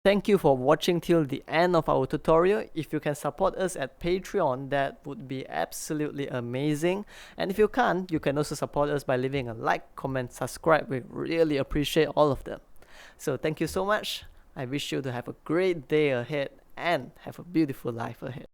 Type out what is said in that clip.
Thank you for watching till the end of our tutorial. If you can support us at Patreon, that would be absolutely amazing. And if you can't, you can also support us by leaving a like, comment, subscribe. We really appreciate all of them. So thank you so much. I wish you to have a great day ahead and have a beautiful life ahead.